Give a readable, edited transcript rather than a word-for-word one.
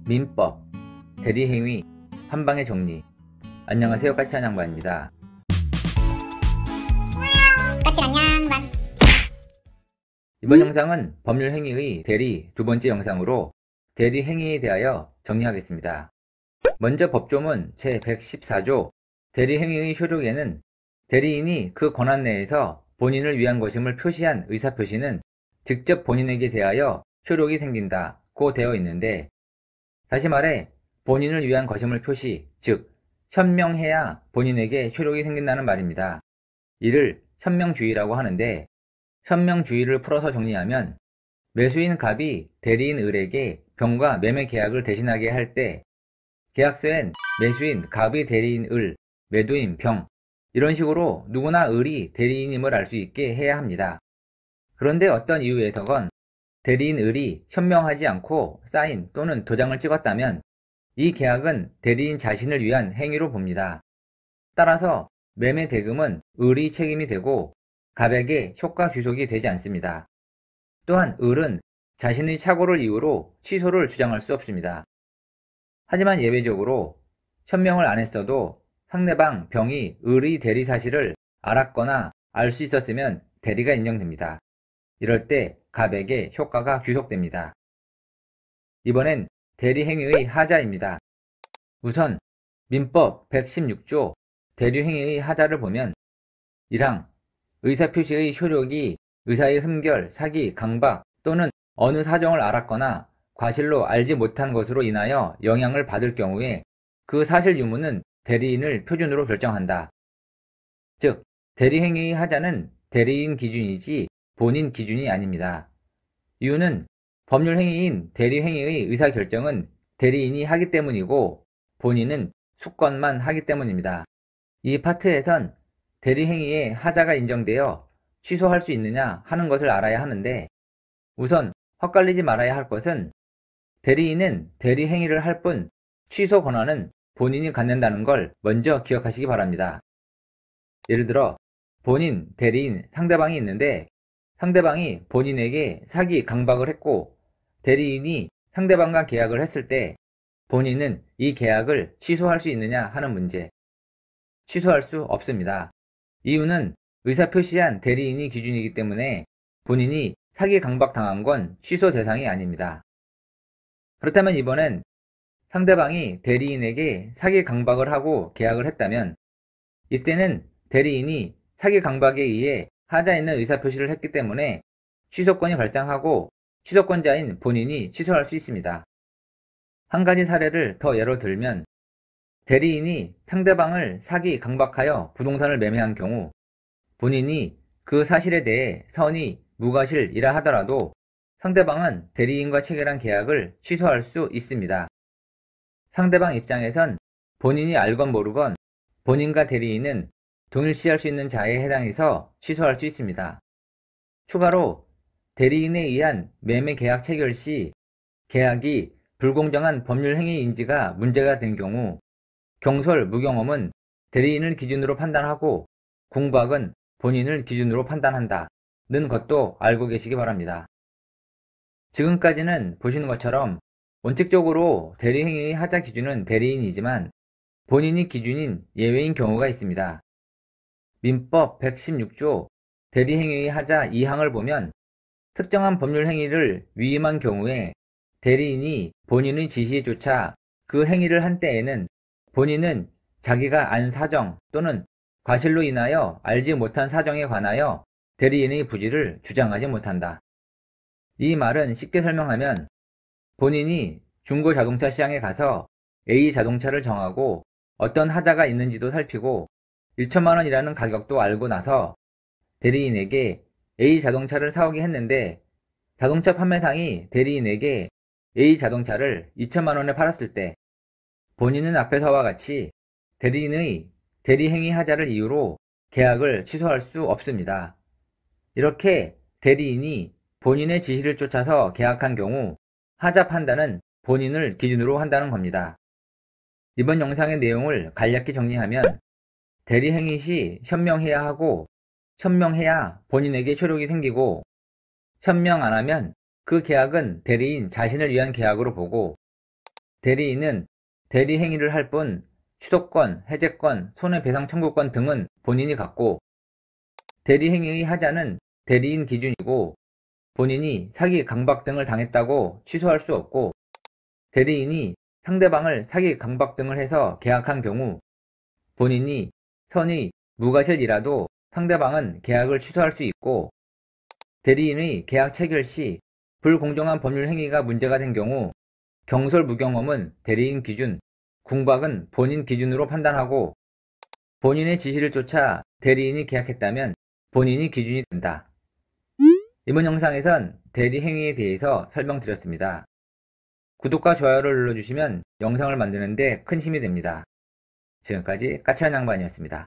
민법, 대리행위, 한방의 정리. 안녕하세요, 까칠한 양반입니다. 까칠한 양반. 이번 영상은 법률행위의 대리 두 번째 영상으로 대리행위에 대하여 정리하겠습니다. 먼저 법조문 제114조 대리행위의 효력에는 대리인이 그 권한 내에서 본인을 위한 것임을 표시한 의사표시는 직접 본인에게 대하여 효력이 생긴다고 되어 있는데, 다시 말해 본인을 위한 것임을 표시, 즉 현명해야 본인에게 효력이 생긴다는 말입니다. 이를 현명주의라고 하는데, 현명주의를 풀어서 정리하면 매수인 갑이 대리인 을에게 병과 매매 계약을 대신하게 할 때 계약서엔 매수인 갑이 대리인 을, 매도인 병, 이런 식으로 누구나 을이 대리인임을 알 수 있게 해야 합니다. 그런데 어떤 이유에서건 대리인 을이 현명하지 않고 사인 또는 도장을 찍었다면 이 계약은 대리인 자신을 위한 행위로 봅니다. 따라서 매매 대금은 을이 책임이 되고 갑에게 효과 귀속이 되지 않습니다. 또한 을은 자신의 착오를 이유로 취소를 주장할 수 없습니다. 하지만 예외적으로 현명을 안 했어도 상대방 병이 을의 대리 사실을 알았거나 알 수 있었으면 대리가 인정됩니다. 이럴 때 갑에게 효과가 귀속됩니다. 이번엔 대리행위의 하자입니다. 우선 민법 116조 대리행위의 하자를 보면 1항 의사표시의 효력이 의사의 흠결, 사기, 강박 또는 어느 사정을 알았거나 과실로 알지 못한 것으로 인하여 영향을 받을 경우에 그 사실 유무는 대리인을 표준으로 결정한다. 즉 대리행위의 하자는 대리인 기준이지 본인 기준이 아닙니다. 이유는 법률행위인 대리행위의 의사결정은 대리인이 하기 때문이고 본인은 수권만 하기 때문입니다. 이 파트에선 대리행위의 하자가 인정되어 취소할 수 있느냐 하는 것을 알아야 하는데, 우선 헛갈리지 말아야 할 것은 대리인은 대리행위를 할 뿐 취소 권한은 본인이 갖는다는 걸 먼저 기억하시기 바랍니다. 예를 들어 본인, 대리인, 상대방이 있는데 상대방이 본인에게 사기, 강박을 했고 대리인이 상대방과 계약을 했을 때 본인은 이 계약을 취소할 수 있느냐 하는 문제. 취소할 수 없습니다. 이유는 의사표시한 대리인이 기준이기 때문에 본인이 사기, 강박 당한 건 취소 대상이 아닙니다. 그렇다면 이번엔 상대방이 대리인에게 사기, 강박을 하고 계약을 했다면 이때는 대리인이 사기, 강박에 의해 하자 있는 의사표시를 했기 때문에 취소권이 발생하고 취소권자인 본인이 취소할 수 있습니다. 한 가지 사례를 더 예로 들면 대리인이 상대방을 사기, 강박하여 부동산을 매매한 경우 본인이 그 사실에 대해 선의, 무과실이라 하더라도 상대방은 대리인과 체결한 계약을 취소할 수 있습니다. 상대방 입장에선 본인이 알건 모르건 본인과 대리인은 동일시할 수 있는 자에 해당해서 취소할 수 있습니다. 추가로 대리인에 의한 매매 계약 체결 시 계약이 불공정한 법률 행위 인지가 문제가 된 경우 경솔, 무경험은 대리인을 기준으로 판단하고 궁박은 본인을 기준으로 판단한다는 것도 알고 계시기 바랍니다. 지금까지는 보시는 것처럼 원칙적으로 대리행위의 하자 기준은 대리인이지만 본인이 기준인 예외인 경우가 있습니다. 민법 116조 대리행위의 하자 2항을 보면 특정한 법률행위를 위임한 경우에 대리인이 본인의 지시조차 그 행위를 한 때에는 본인은 자기가 안 사정 또는 과실로 인하여 알지 못한 사정에 관하여 대리인의 부지를 주장하지 못한다. 이 말은 쉽게 설명하면 본인이 중고자동차 시장에 가서 A 자동차를 정하고 어떤 하자가 있는지도 살피고 1천만 원이라는 가격도 알고 나서 대리인에게 A 자동차를 사오게 했는데 자동차 판매상이 대리인에게 A 자동차를 2천만 원에 팔았을 때 본인은 앞에서와 같이 대리인의 대리행위 하자를 이유로 계약을 취소할 수 없습니다. 이렇게 대리인이 본인의 지시를 쫓아서 계약한 경우 하자 판단은 본인을 기준으로 한다는 겁니다. 이번 영상의 내용을 간략히 정리하면 대리행위 시 현명해야 하고 현명해야 본인에게 효력이 생기고 현명 안 하면 그 계약은 대리인 자신을 위한 계약으로 보고 대리인은 대리 행위를 할 뿐 취소권, 해제권, 손해배상 청구권 등은 본인이 갖고 대리 행위의 하자는 대리인 기준이고 본인이 사기, 강박 등을 당했다고 취소할 수 없고 대리인이 상대방을 사기, 강박 등을 해서 계약한 경우 본인이 선의, 무과실이라도 상대방은 계약을 취소할 수 있고 대리인의 계약 체결 시 불공정한 법률 행위가 문제가 된 경우 경솔무경험은 대리인 기준, 궁박은 본인 기준으로 판단하고 본인의 지시를 쫓아 대리인이 계약했다면 본인이 기준이 된다. 이번 영상에선 대리 행위에 대해서 설명드렸습니다. 구독과 좋아요를 눌러주시면 영상을 만드는데 큰 힘이 됩니다. 지금까지 까칠한 양반이었습니다.